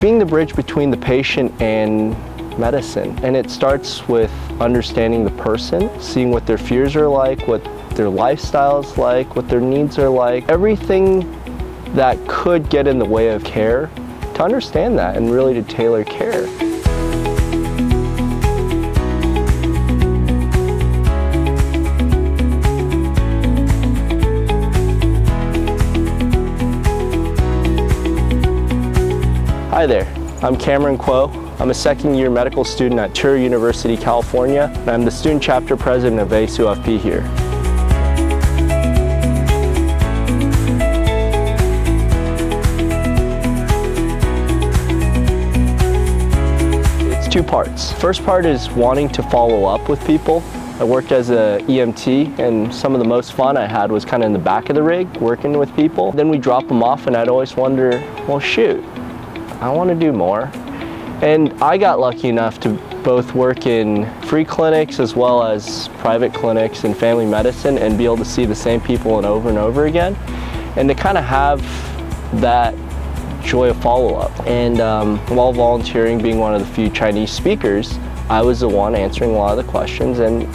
Being the bridge between the patient and medicine. And it starts with understanding the person, seeing what their fears are like, what their lifestyle is like, what their needs are like, everything that could get in the way of care, to understand that and really to tailor care. Hi there, I'm Cameron Kuo. I'm a second-year medical student at University, California, and I'm the student chapter president of ASUFP here. It's two parts. First part is wanting to follow up with people. I worked as a EMT, and some of the most fun I had was kind of in the back of the rig, working with people. Then we drop them off, and I'd always wonder, well, shoot, I want to do more. And I got lucky enough to both work in free clinics as well as private clinics in family medicine and be able to see the same people and over again. And to kind of have that joy of follow-up. And while volunteering, being one of the few Chinese speakers, I was the one answering a lot of the questions, and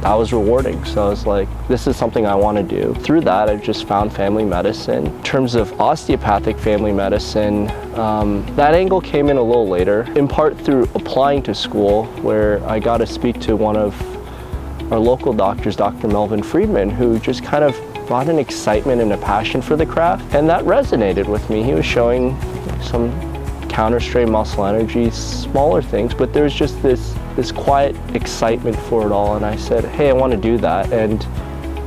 that was rewarding. So I was like, this is something I want to do. Through that, I've just found family medicine. In terms of osteopathic family medicine, that angle came in a little later, in part through applying to school, where I got to speak to one of our local doctors, Dr. Melvin Friedman, who just kind of brought an excitement and a passion for the craft, and that resonated with me. He was showing some counter-strain muscle energy, smaller things, but there was just this quiet excitement for it all, and I said, hey, I want to do that. And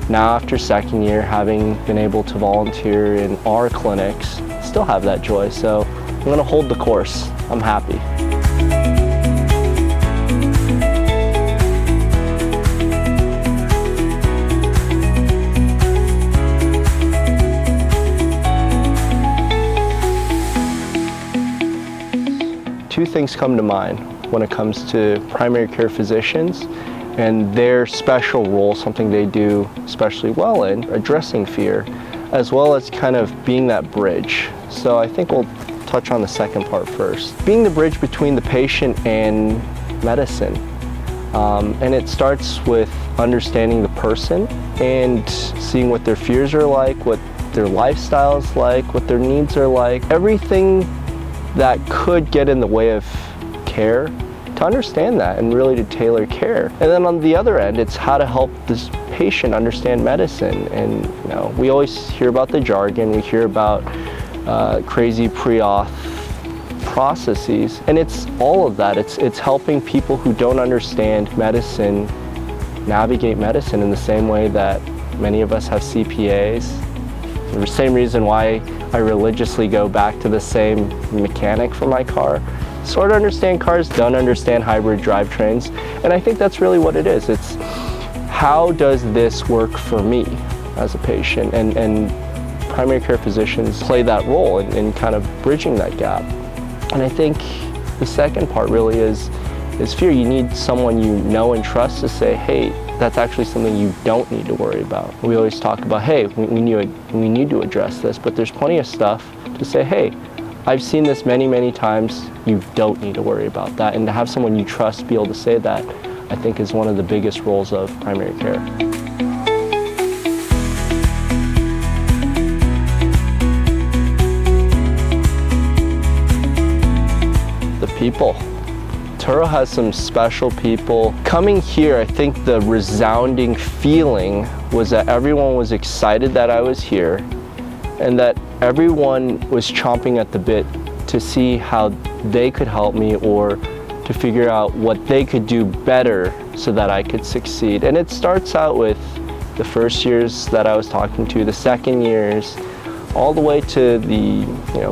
now after second year, having been able to volunteer in our clinics, still have that joy, so I'm going to hold the course. I'm happy. Two things come to mind when it comes to primary care physicians and their special role, something they do especially well in, addressing fear, as well as kind of being that bridge. So I think we'll touch on the second part first. Being the bridge between the patient and medicine. And it starts with understanding the person and seeing what their fears are like, what their lifestyle is like, what their needs are like, everything that could get in the way of care, to understand that and really to tailor care. And then on the other end, it's how to help this patient understand medicine. And you know, we always hear about the jargon, we hear about crazy pre-auth processes, and it's all of that. It's helping people who don't understand medicine navigate medicine in the same way that many of us have CPAs. The same reason why I religiously go back to the same mechanic for my car. Sort of understand cars, don't understand hybrid drivetrains. And I think that's really what it is. It's how does this work for me as a patient? And primary care physicians play that role in kind of bridging that gap. And I think the second part really is fear. You need someone you know and trust to say, hey, that's actually something you don't need to worry about. We always talk about, hey, we need to address this, but there's plenty of stuff to say, hey, I've seen this many times, you don't need to worry about that. And to have someone you trust be able to say that, I think is one of the biggest roles of primary care. The people. Turo has some special people. Coming here, I think the resounding feeling was that everyone was excited that I was here, and that everyone was chomping at the bit to see how they could help me or to figure out what they could do better so that I could succeed. And it starts out with the first years that I was talking to, the second years, all the way to the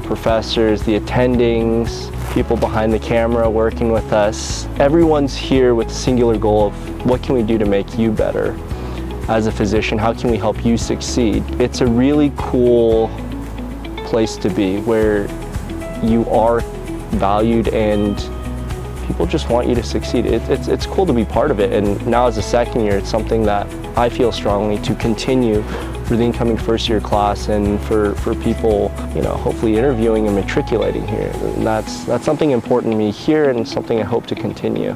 professors, the attendings, people behind the camera working with us. Everyone's here with the singular goal of what can we do to make you better as a physician? How can we help you succeed? It's a really cool place to be where you are valued and people just want you to succeed. It's cool to be part of it, and now as a second year, it's something that I feel strongly to continue for the incoming first year class and for people hopefully interviewing and matriculating here. And that's something important to me here and something I hope to continue.